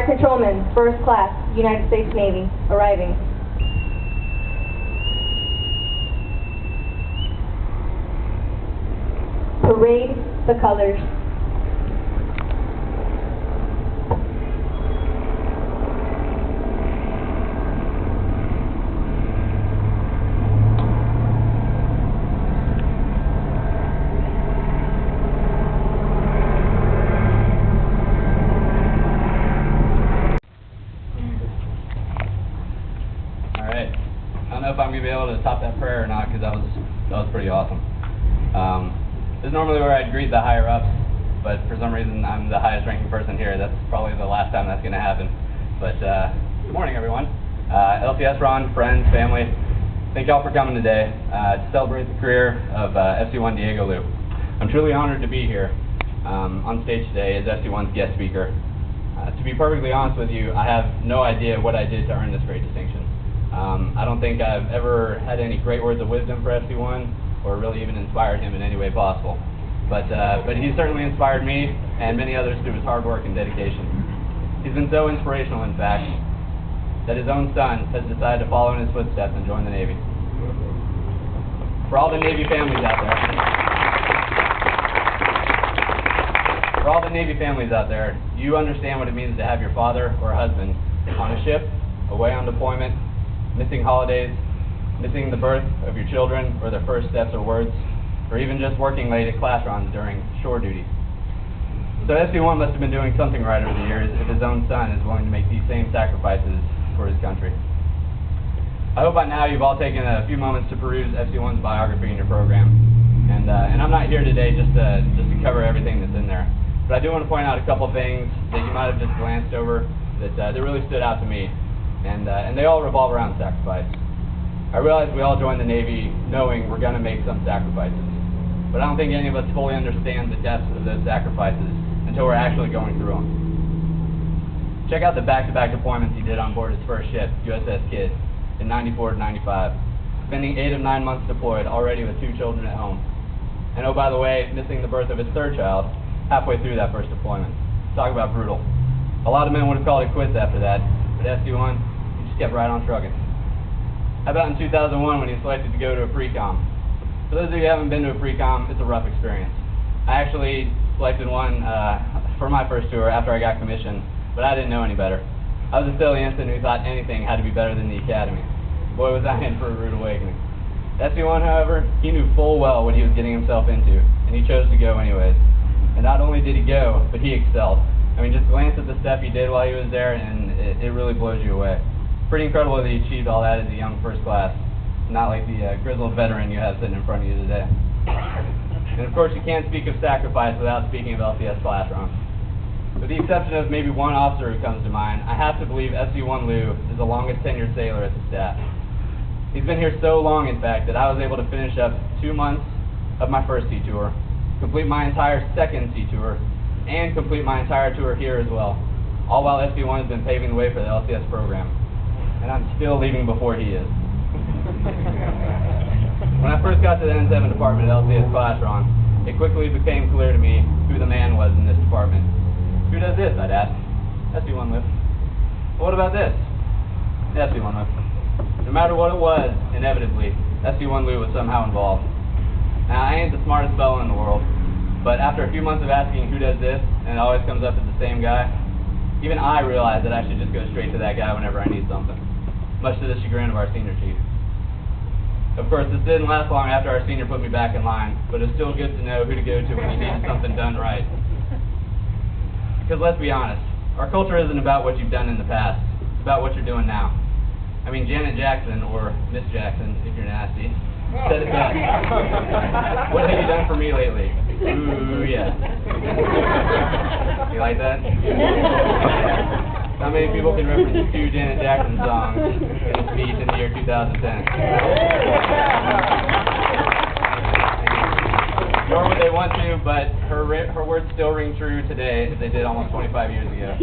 Fire Patrolman, First Class, United States Navy, arriving. Parade the colors. I don't know if I'm going to be able to top that prayer or not, because that was pretty awesome. This is normally where I'd greet the higher ups, but for some reason I'm the highest ranking person here. That's probably the last time that's going to happen. But good morning, everyone. LCS Ron, friends, family, thank y'all for coming today to celebrate the career of FC1 Diego Liu. I'm truly honored to be here on stage today as FC1's guest speaker. To be perfectly honest with you, I have no idea what I did to earn this great distinction. I don't think I've ever had any great words of wisdom for FC1 or really even inspired him in any way possible. But he's certainly inspired me and many others through his hard work and dedication. He's been so inspirational, in fact, that his own son has decided to follow in his footsteps and join the Navy. For all the Navy families out there, you understand what it means to have your father or husband on a ship, away on deployment, missing holidays, missing the birth of your children or their first steps or words, or even just working late at class runs during shore duty. So FC1 must have been doing something right over the years if his own son is willing to make these same sacrifices for his country. I hope by now you've all taken a few moments to peruse FC1's biography in your program. And I'm not here today just to cover everything that's in there. But I do want to point out a couple things that you might have just glanced over that really stood out to me. And they all revolve around sacrifice. I realize we all join the Navy knowing we're going to make some sacrifices. But I don't think any of us fully understand the depths of those sacrifices until we're actually going through them. Check out the back-to-back deployments he did on board his first ship, USS Kidd, in 94 to 95, spending 8 of 9 months deployed, already with 2 children at home. And oh, by the way, missing the birth of his third child halfway through that first deployment. Talk about brutal. A lot of men would have called it quits after that, but FC1, he just kept right on trucking. How about in 2001 when he was selected to go to a pre-com? For those of you who haven't been to a pre-com, it's a rough experience. I actually selected one for my first tour after I got commissioned, but I didn't know any better. I was a silly infant who thought anything had to be better than the academy. Boy, was I in for a rude awakening. FC1, however, he knew full well what he was getting himself into, and he chose to go anyways. And not only did he go, but he excelled. I mean, just glance at the stuff he did while he was there, and it really blows you away. Pretty incredible that he achieved all that as a young first class, not like the grizzled veteran you have sitting in front of you today. And of course, you can't speak of sacrifice without speaking of LCS classroom. With the exception of maybe one officer who comes to mind, I have to believe FC1 Liu is the longest tenured sailor at the staff. He's been here so long, in fact, that I was able to finish up 2 months of my first sea tour, complete my entire second sea tour, and complete my entire tour here as well, all while FC1 has been paving the way for the LCS program. And I'm still leaving before he is. When I first got to the N7 department at LCS Classroom, it quickly became clear to me who the man was in this department. Who does this, I'd ask. FC1 Lift. What about this? FC1 Lift. No matter what it was, inevitably, FC1 Liu was somehow involved. Now, I ain't the smartest fellow in the world, but after a few months of asking who does this, and it always comes up as the same guy, even I realized that I should just go straight to that guy whenever I need something, much to the chagrin of our senior chief. Of course, this didn't last long after our senior put me back in line, but it's still good to know who to go to when you need something done right. Because let's be honest, our culture isn't about what you've done in the past, it's about what you're doing now. I mean, Janet Jackson, or Miss Jackson, if you're nasty, said it best. What have you done for me lately? Ooh, yeah. You like that? How many people can reference 2 Janet Jackson songs in a speech in the year 2010? Nor would they want to, but her words still ring true today as they did almost 25 years ago.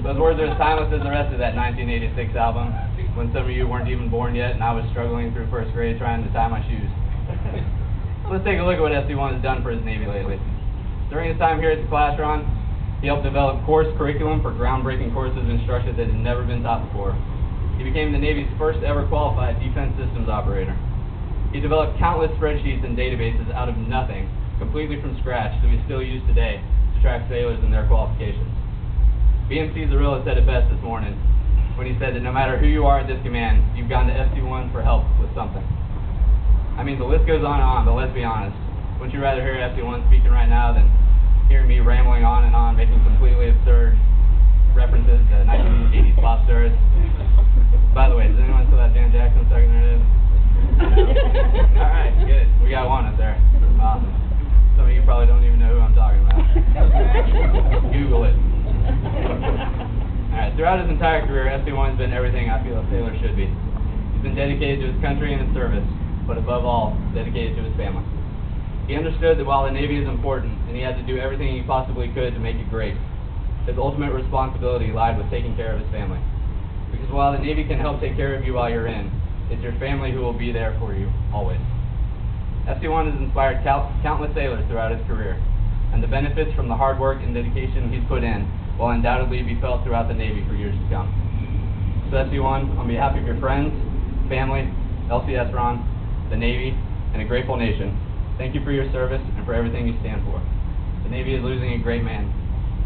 Those words are as timeless as the rest of that 1986 album, when some of you weren't even born yet and I was struggling through first grade trying to tie my shoes. Let's take a look at what FC1 has done for his Navy lately. During his time here at the class run, He helped develop course curriculum for groundbreaking courses instructed that had never been taught before. He became the Navy's first ever qualified defense systems operator. He developed countless spreadsheets and databases out of nothing, completely from scratch, that we still use today to track sailors and their qualifications. BMC Zarilla said it best this morning when he said that no matter who you are at this command, you've gone to FC1 for help with something. I mean, the list goes on and on, but let's be honest. Wouldn't you rather hear FC1 speaking right now than hearing me rambling on and on, making completely absurd references to 1980s pop stars? By the way, does anyone still have Jan Jackson stuck in their head? All right, good. We got one up there. Awesome. Some of you probably don't even know who I'm talking about. Google it. All right, throughout his entire career, FC1's been everything I feel a sailor should be. He's been dedicated to his country and his service, but above all, dedicated to his family. He understood that while the Navy is important, and he had to do everything he possibly could to make it great, his ultimate responsibility lied with taking care of his family. Because while the Navy can help take care of you while you're in, it's your family who will be there for you, always. FC1 has inspired countless sailors throughout his career, and the benefits from the hard work and dedication he's put in will undoubtedly be felt throughout the Navy for years to come. So FC1, on behalf of your friends, family, LCS Ron, the Navy, and a grateful nation, thank you for your service and for everything you stand for. The Navy is losing a great man,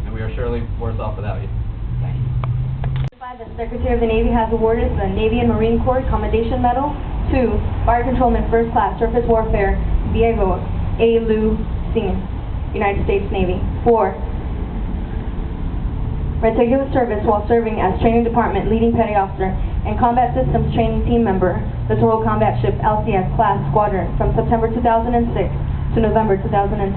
and we are surely worse off without you. Thank you. The Secretary of the Navy has awarded the Navy and Marine Corps Commendation Medal to Fire Controlman First Class Surface Warfare Diego A. Lu Singh, United States Navy, for meticulous service while serving as Training Department Leading Petty Officer and Combat Systems Training Team Member, the Total Combat Ship LCS Class Squadron from September 2006 to November 2010.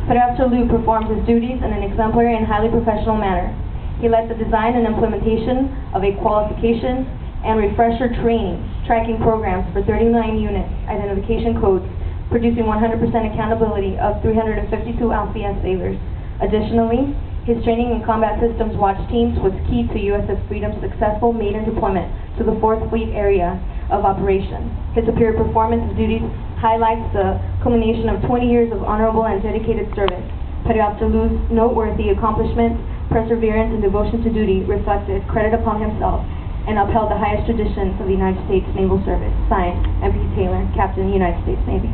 Petty Officer Liu performed his duties in an exemplary and highly professional manner. He led the design and implementation of a qualification and refresher training tracking programs for 39 units, identification codes, producing 100% accountability of 352 LCS sailors. Additionally, his training in combat systems watch teams was key to USS Freedom's successful maiden deployment to the 4th Fleet area of operation. His superior performance of duties highlights the culmination of 20 years of honorable and dedicated service. Petty Officer Liu's noteworthy accomplishments, perseverance, and devotion to duty reflected credit upon himself and upheld the highest traditions of the United States Naval Service. Signed, M.P. Taylor, Captain, United States Navy.